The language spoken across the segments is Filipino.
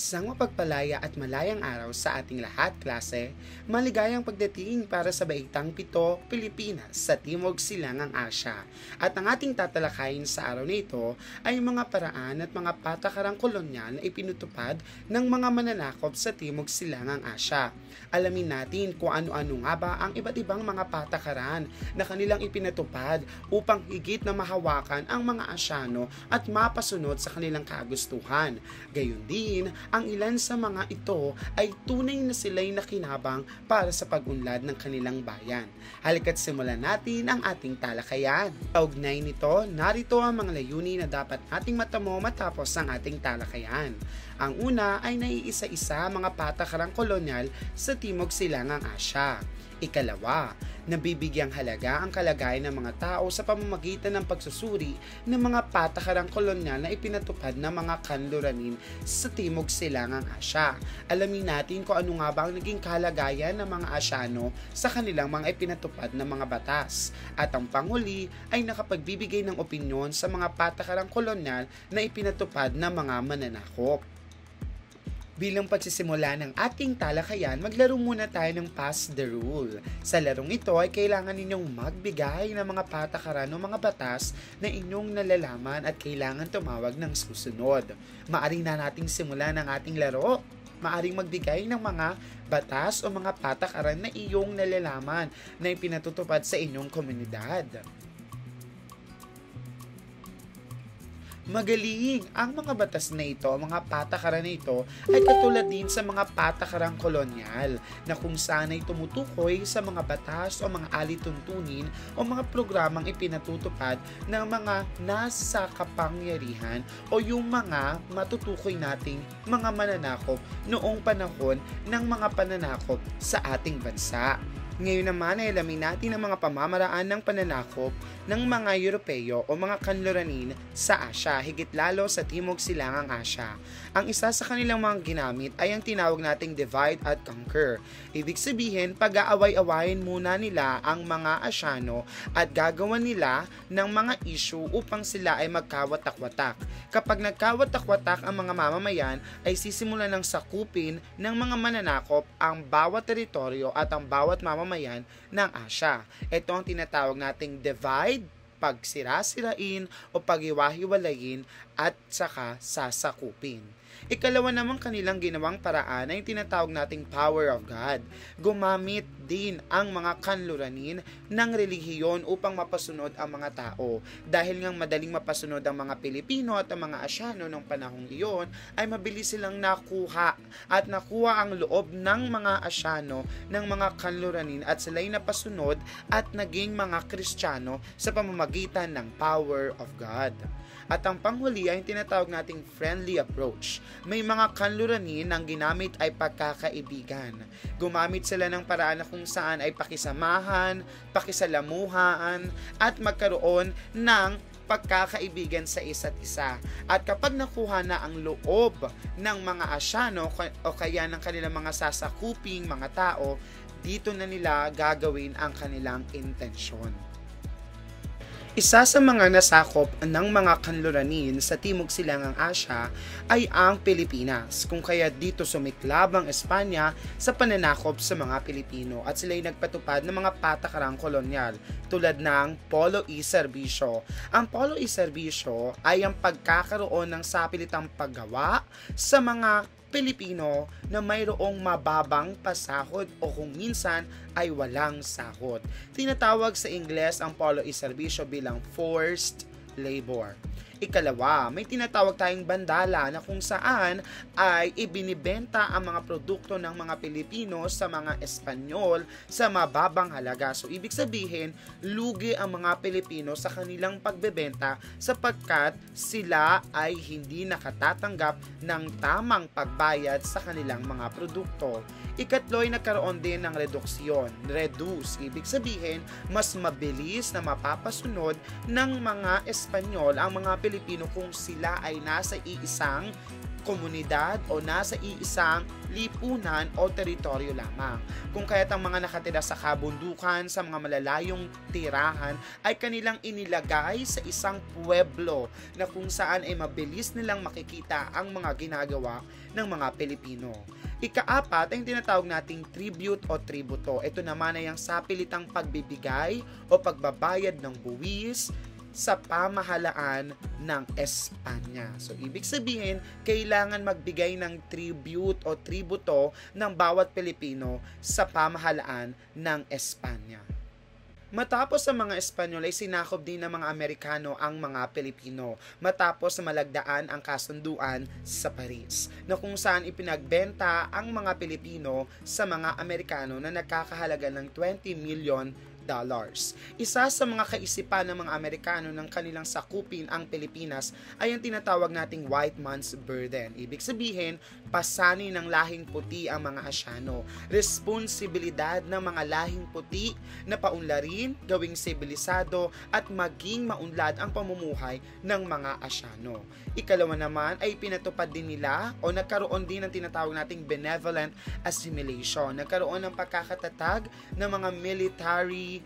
Isang mapagpalaya at malayang araw sa ating lahat, klase. Maligayang pagdating para sa Baitang Pito, Pilipinas sa Timog Silangang Asya. At ang ating tatalakayin sa araw na ito ay mga paraan at mga patakarang kolonyal na ipinutupad ng mga mananakop sa Timog Silangang Asya. Alamin natin kung ano-ano nga ba ang iba't ibang mga patakaran na kanilang ipinatupad upang higit na mahawakan ang mga Asyano at mapasunod sa kanilang kagustuhan. Gayon din, ang ilan sa mga ito ay tunay na sila'y nakinabang para sa pag-unlad ng kanilang bayan. Halika't simulan natin ang ating talakayan. Kaugnay nito, narito ang mga layunin na dapat nating matamo matapos ang ating talakayan. Ang una ay naiisa-isa mga patakarang kolonyal sa Timog Silangang Asya. Ikalawa, nabibigyang halaga ang kalagayan ng mga tao sa pamamagitan ng pagsusuri ng mga patakarang kolonyal na ipinatupad ng mga kanluranin sa Timog Silangang Asya. Alamin natin kung ano nga ba ang naging kalagayan ng mga Asyano sa kanilang mga ipinatupad na mga batas. At ang panghuli ay nakapagbibigay ng opinyon sa mga patakarang kolonyal na ipinatupad ng mga mananakop. Bilang pagsisimula ng ating talakayan, maglaro muna tayo ng Pass the Rule. Sa larong ito ay kailangan ninyong magbigay ng mga patakaran o mga batas na inyong nalalaman at kailangan tumawag ng susunod. Maaring na nating simulan ng ating laro. Maaring magbigay ng mga batas o mga patakaran na iyong nalalaman na ipinatutupad sa inyong komunidad. Magaling! Ang mga batas na ito, mga patakaran na ito, ay katulad din sa mga patakarang kolonyal na kung saan ay tumutukoy sa mga batas o mga alituntunin o mga programang ipinatutupad ng mga nasa kapangyarihan o yung mga matutukoy nating mga mananakop noong panahon ng mga pananakop sa ating bansa. Ngayon naman ay alamin natin ang mga pamamaraan ng pananakop ng mga Europeo o mga kanluranin sa Asya, higit lalo sa Timog Silangang Asya. Ang isa sa kanilang mga ginamit ay ang tinawag nating divide and conquer. Ibig sabihin, pag-aaway-awayin muna nila ang mga Asyano at gagawan nila ng mga issue upang sila ay magkawatak-watak. Kapag nagkawatak-watak ang mga mamamayan, ay sisimulan ng sakupin ng mga mananakop ang bawat teritoryo at ang bawat mamamayan ng Asya. Ito ang tinatawag nating divide, pagsira-sirain o paghiwa-hiwalayin at saka sasakupin. Ikalawa naman kanilang ginawang paraan ay tinatawag nating power of God. Gumamit din ang mga kanluranin ng relihiyon upang mapasunod ang mga tao. Dahil ngang madaling mapasunod ang mga Pilipino at ang mga Asyano ng panahong iyon, ay mabilis silang nakuha ang loob ng mga Asyano ng mga kanluranin at sila'y napasunod at naging mga Kristiyano sa pamamagitan ng power of God. At ang panghuli ay tinatawag nating friendly approach. May mga kanluranin ang ginamit ay pagkakaibigan. Gumamit sila ng paraan na kung saan ay pakisamahan, pakisalamuhaan, at magkaroon ng pagkakaibigan sa isa't isa. At kapag nakuha na ang loob ng mga Asyano o kaya ng kanilang mga sasakuping mga tao, dito na nila gagawin ang kanilang intensyon. Isa sa mga nasakop ng mga kanluranin sa Timog Silangang Asya ay ang Pilipinas, kung kaya dito sumiklab ang Espanya sa pananakop sa mga Pilipino at sila'y nagpatupad ng mga patakarang kolonyal tulad ng Polo y Serbisyo. Ang Polo y Serbisyo ay ang pagkakaroon ng sapilitang paggawa sa mga Pilipino na mayroong mababang pasahod o kung minsan ay walang sahod. Tinatawag sa Ingles ang polo y serbisyo bilang forced labor. Ikalawa, may tinatawag tayong bandala na kung saan ay ibinibenta ang mga produkto ng mga Pilipino sa mga Espanyol sa mababang halaga. So, ibig sabihin, lugi ang mga Pilipino sa kanilang pagbebenta sapagkat sila ay hindi nakatatanggap ng tamang pagbayad sa kanilang mga produkto. Ikatlo ay nagkaroon din ng reduksyon. Reduce, ibig sabihin, mas mabilis na mapapasunod ng mga Espanyol ang mga Pilipino kung sila ay nasa iisang komunidad o nasa iisang lipunan o teritoryo lamang. Kung kaya't ang mga nakatira sa kabundukan, sa mga malalayong tirahan ay kanilang inilagay sa isang pueblo na kung saan ay mabilis nilang makikita ang mga ginagawa ng mga Pilipino. Ika-apat ay yung tinatawag nating tribute o tributo. Ito naman ay ang sapilitang pagbibigay o pagbabayad ng buwis sa pamahalaan ng Espanya. So, ibig sabihin, kailangan magbigay ng tribute o tributo ng bawat Pilipino sa pamahalaan ng Espanya. Matapos sa mga Espanyol ay sinakop din ng mga Amerikano ang mga Pilipino matapos na malagdaan ang kasunduan sa Paris na kung saan ipinagbenta ang mga Pilipino sa mga Amerikano na nagkakahalaga ng $20 million. Isa sa mga kaisipan ng mga Amerikano ng kanilang sakupin ang Pilipinas ay ang tinatawag nating white man's burden. Ibig sabihin, pasanin ng lahing puti ang mga Asyano. Responsibilidad ng mga lahing puti na paunlarin, gawing sibilisado at maging maunlad ang pamumuhay ng mga Asyano. Ikalawa naman ay pinatupad din nila o nagkaroon din ng tinatawag nating benevolent assimilation. Nagkaroon ng pagkakatatag ng mga military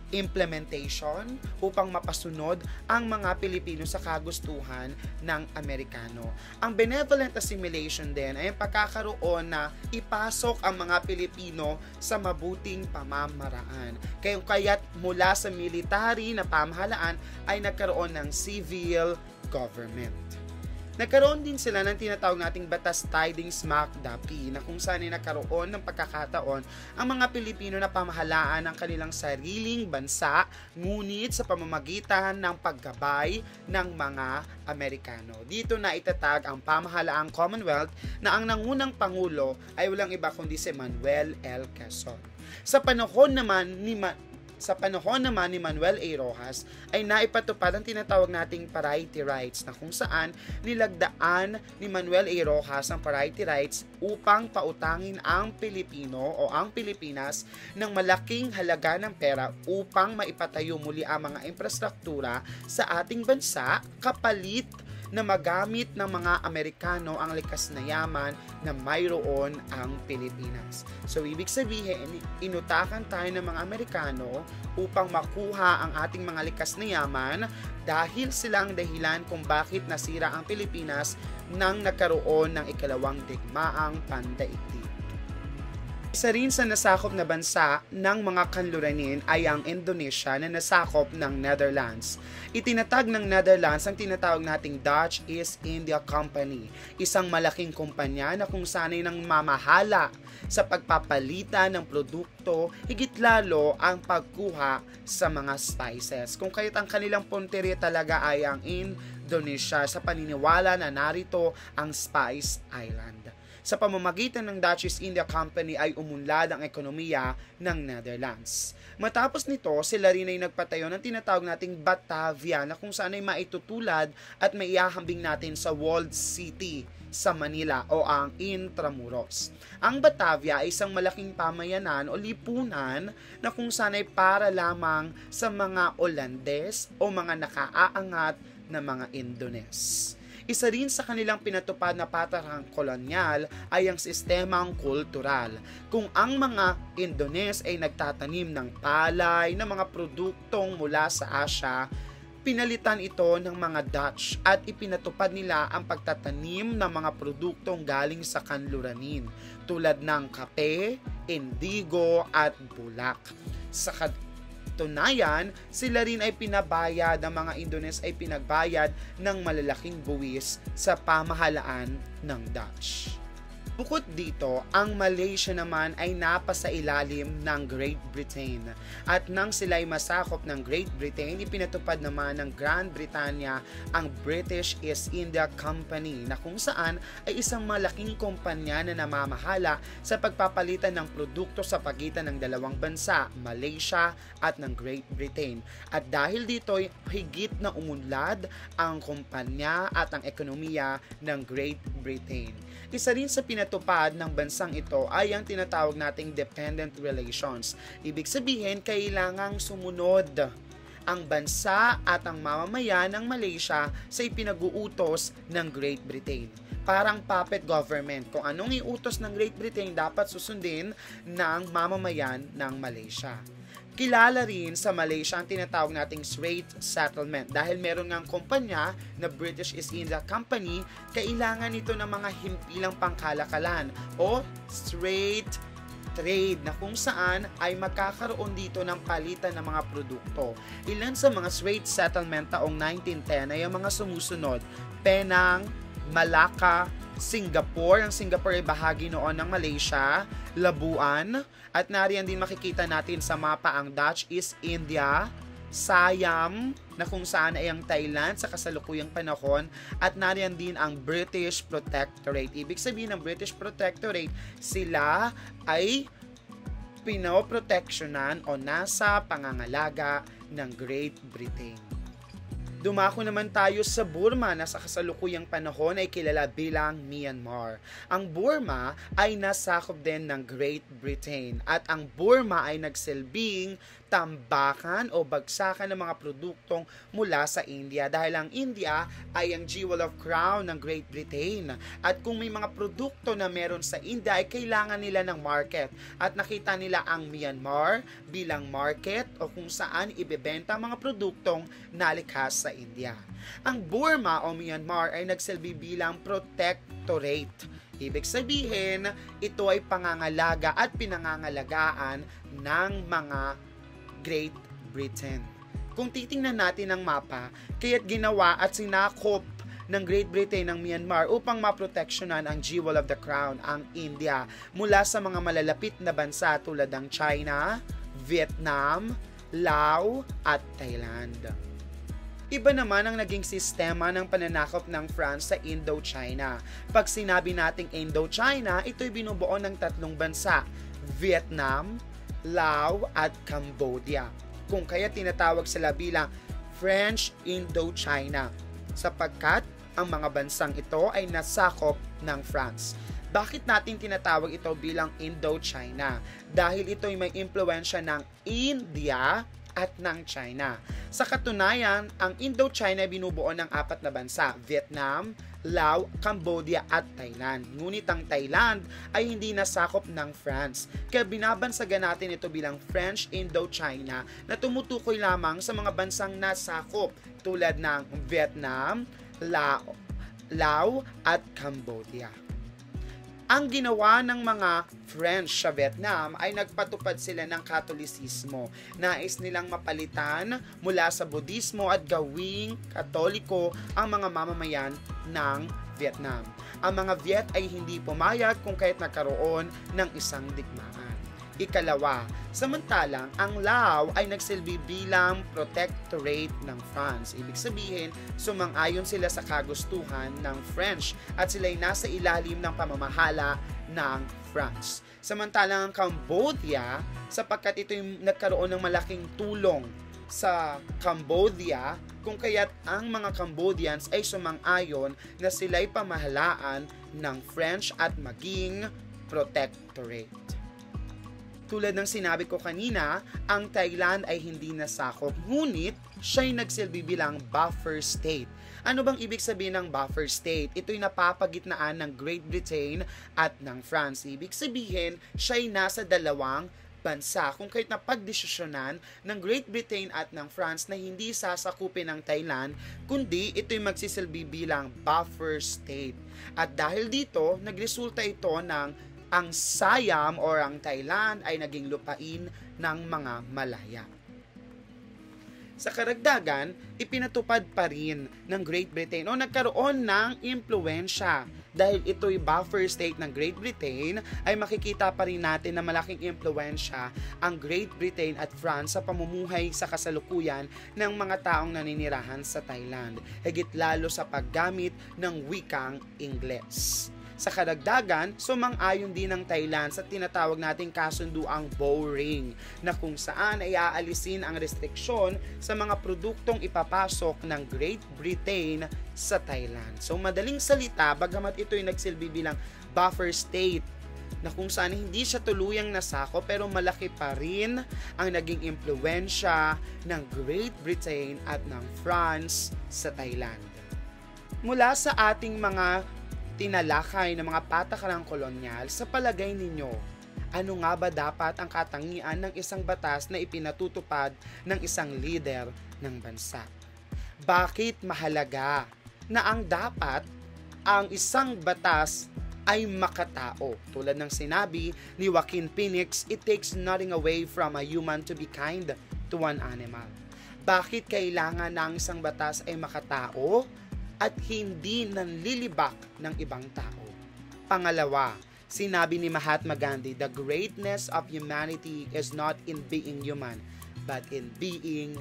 implementation upang mapasunod ang mga Pilipino sa kagustuhan ng Amerikano. Ang benevolent assimilation din ay ang pagkakaroon na ipasok ang mga Pilipino sa mabuting pamamaraan. Kaya't mula sa military na pamahalaan ay nagkaroon ng civil government. Nagkaroon din sila ng tinatawag nating batas tiding smack dapi na kung saan ay nagkaroon ng pagkakataon ang mga Pilipino na pamahalaan ng kanilang sariling bansa ngunit sa pamamagitan ng paggabay ng mga Amerikano. Dito na itatag ang pamahalaang Commonwealth na ang nangunang pangulo ay walang iba kundi si Manuel L. Quezon. Sa panahon naman ni Manuel A. Rojas ay naipatupad ang tinatawag nating parity rights na kung saan nilagdaan ni Manuel A. Rojas ang parity rights upang pautangin ang Pilipino o ang Pilipinas ng malaking halaga ng pera upang maipatayo muli ang mga infrastruktura sa ating bansa kapalit na magamit ng mga Amerikano ang likas na yaman na mayroon ang Pilipinas. So, ibig sabihin, inutakan tayo ng mga Amerikano upang makuha ang ating mga likas na yaman dahil sila ang dahilan kung bakit nasira ang Pilipinas nang nagkaroon ng ikalawang digmaang pandaigdig. Isa rin sa nasakop na bansa ng mga kanluranin ay ang Indonesia na nasakop ng Netherlands. Itinatag ng Netherlands ang tinatawag nating Dutch East India Company, isang malaking kumpanya na kung sanay nang mamahala sa pagpapalitan ng produkto, higit lalo ang pagkuha sa mga spices. Kung kaya't ang kanilang punteriya talaga ay ang Indonesia sa paniniwala na narito ang Spice Island. Sa pamamagitan ng Dutch East India Company ay umunlad ang ekonomiya ng Netherlands. Matapos nito, sila rin ay nagpatayo ng tinatawag nating Batavia na kung saan ay maitutulad at maihahambing natin sa walled city sa Manila o ang Intramuros. Ang Batavia ay isang malaking pamayanan o lipunan na kung saan ay para lamang sa mga Olandes o mga nakaaangat na mga Indones. Isa rin sa kanilang pinatupad na patarang kolonyal ay ang sistemang kultural. Kung ang mga Indones ay nagtatanim ng palay na mga produktong mula sa Asia, pinalitan ito ng mga Dutch at ipinatupad nila ang pagtatanim ng mga produktong galing sa kanluranin tulad ng kape, indigo at bulak. Sa tunayan, sila rin ay pinabayad, ang mga Indones ay pinagbayad ng malalaking buwis sa pamahalaan ng Dutch. Bukod dito, ang Malaysia naman ay napasailalim ng Great Britain. At nang sila ay masakop ng Great Britain, ipinatupad naman ng Grand Britannia ang British East India Company na kung saan ay isang malaking kumpanya na namamahala sa pagpapalitan ng produkto sa pagitan ng dalawang bansa, Malaysia at ng Great Britain. At dahil dito, higit na umunlad ang kumpanya at ang ekonomiya ng Great Britain. Isa rin sa pinatupad ng bansang ito ay ang tinatawag nating dependent relations. Ibig sabihin, kailangang sumunod ang bansa at ang mamamayan ng Malaysia sa ipinag-uutos ng Great Britain. parang puppet government. Kung anong iutos ng Great Britain dapat susundin ng mamamayan ng Malaysia. Kilala rin sa Malaysia ang tinatawag nating Straits Settlement. Dahil meron ngang kumpanya na British East India Company, kailangan ito ng mga himpilang pangkalakalan o straight trade na kung saan ay magkakaroon dito ng palitan ng mga produkto. Ilan sa mga Straits Settlement taong 1910 ay ang mga sumusunod: Penang, Malacca, Singapore. Ang Singapore ay bahagi noon ng Malaysia, Labuan, at nariyan din makikita natin sa mapa ang Dutch East India, Siam, na kung saan ay ang Thailand sa kasalukuyang panahon, at nariyan din ang British Protectorate. Ibig sabihin ng British Protectorate, sila ay pinoproteksyonan o nasa pangangalaga ng Great Britain. Dumako naman tayo sa Burma na sa kasalukuyang panahon ay kilala bilang Myanmar. Ang Burma ay nasakop din ng Great Britain at ang Burma ay nagsilbing tambakan o bagsakan ng mga produktong mula sa India dahil ang India ay ang jewel of crown ng Great Britain. At kung may mga produkto na meron sa India ay kailangan nila ng market at nakita nila ang Myanmar bilang market o kung saan ibebenta ang mga produktong nalikas sa India. Ang Burma o Myanmar ay nagsilbi bilang protectorate. Ibig sabihin, ito ay pangangalaga at pinangangalagaan ng mga Great Britain. Kung titingnan natin ang mapa, kaya't ginawa at sinakop ng Great Britain ng Myanmar upang maproteksyonan ang jewel of the crown, ang India, mula sa mga malalapit na bansa tulad ng China, Vietnam, Laos at Thailand. Iba naman ang naging sistema ng pananakop ng France sa Indochina. Pag sinabi nating Indochina, ito'y binubuo ng tatlong bansa, Vietnam, Laos at Cambodia. Kung kaya tinatawag sila bilang French Indochina sapagkat ang mga bansang ito ay nasakop ng France. Bakit natin tinatawag ito bilang Indochina? Dahil ito ay may impluwensya ng India at ng China. Sa katunayan, ang Indochina ay binubuo ng 4 na bansa, Vietnam, Laos, Cambodia at Thailand. Ngunit ang Thailand ay hindi nasakop ng France. Kaya binabansagan natin ito bilang French Indochina na tumutukoy lamang sa mga bansang nasakop tulad ng Vietnam, Laos at Cambodia. Ang ginawa ng mga French sa Vietnam ay nagpatupad sila ng Katolisismo. Nais nilang mapalitan mula sa Budismo at gawing Katoliko ang mga mamamayan ng Vietnam. Ang mga Viet ay hindi pumayag kung kaya't nagkaroon ng isang digmaan. Ikalawa, samantalang ang Laos ay nagsilbi bilang protectorate ng France. Ibig sabihin, sumang-ayon sila sa kagustuhan ng French at sila'y nasa ilalim ng pamamahala ng France. Samantalang ang Cambodia, sapagkat ito'y nagkaroon ng malaking tulong sa Cambodia, kung kaya't ang mga Cambodians ay sumang-ayon na sila'y pamahalaan ng French at maging protectorate. Tulad ng sinabi ko kanina, ang Thailand ay hindi nasakop, ngunit siya'y nagsilbi bilang buffer state. Ano bang ibig sabihin ng buffer state? Ito'y napapagitnaan ng Great Britain at ng France. Ibig sabihin, siya'y nasa dalawang bansa kung kahit napagdesisyonan ng Great Britain at ng France na hindi sasakupin ng Thailand, kundi ito'y magsisilbi bilang buffer state. At dahil dito, nagresulta ito ng ang Siam or ang Thailand ay naging lupain ng mga Malaya. Sa karagdagan, ipinatupad pa rin ng Great Britain o nagkaroon ng impluensya. Dahil ito'y buffer state ng Great Britain, ay makikita pa rin natin na malaking impluensya ang Great Britain at France sa pamumuhay sa kasalukuyan ng mga taong naninirahan sa Thailand, higit lalo sa paggamit ng wikang Ingles. Sa karagdagan, sumang-ayon din ng Thailand sa tinatawag nating kasunduang Bowring na kung saan ay aalisin ang restriksyon sa mga produktong ipapasok ng Great Britain sa Thailand. So madaling salita, bagamat ito'y nagsilbi bilang buffer state na kung saan hindi siya tuluyang nasako pero malaki pa rin ang naging impluensya ng Great Britain at ng France sa Thailand. Mula sa ating mga tinalakay ng mga patakarang kolonyal, sa palagay ninyo, ano nga ba dapat ang katangian ng isang batas na ipinatutupad ng isang lider ng bansa? Bakit mahalaga na ang isang batas ay makatao? Tulad ng sinabi ni Joaquin Phoenix, it takes nothing away from a human to be kind to an animal. Bakit kailangan na ang isang batas ay makatao at hindi nanlilibak ng ibang tao? Pangalawa, sinabi ni Mahatma Gandhi, the greatness of humanity is not in being human, but in being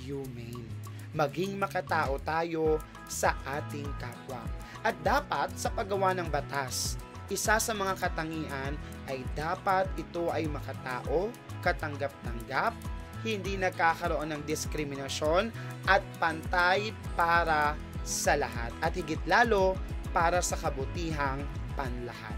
humane. Maging makatao tayo sa ating kapwa. At dapat sa paggawa ng batas, isa sa mga katangian ay dapat ito ay makatao, katanggap-tanggap, hindi nagkakaroon ng diskriminasyon at pantay para sa lahat. At higit lalo para sa kabutihang panlahat.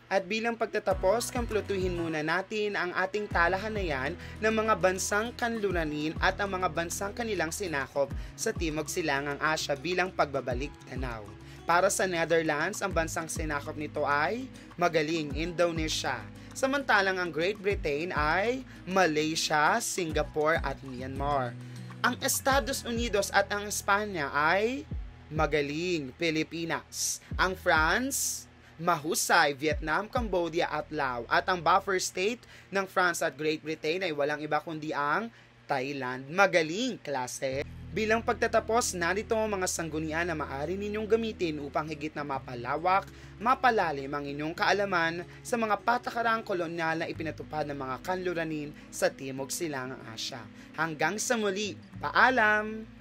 At bilang pagtatapos, kumpletuhin muna natin ang ating talahanayan ng mga bansang kanluranin at ang mga bansang kanilang sinakop sa Timog Silangang Asya bilang pagbabalik tanaw. Para sa Netherlands, ang bansang sinakop nito ay Magaling, Indonesia. Samantalang ang Great Britain ay Malaysia, Singapore at Myanmar. Ang Estados Unidos at ang Espanya ay Magaling, Pilipinas. Ang France, Mahusay, Vietnam, Cambodia at Laos. At ang buffer state ng France at Great Britain ay walang iba kundi ang Thailand. Magaling, klase! Bilang pagtatapos, narito ang mga sanggunian na maaari ninyong gamitin upang higit na mapalawak, mapalalim ang inyong kaalaman sa mga patakarang kolonyal na ipinatupad ng mga kanluranin sa Timog Silangang Asya. Hanggang sa muli, paalam!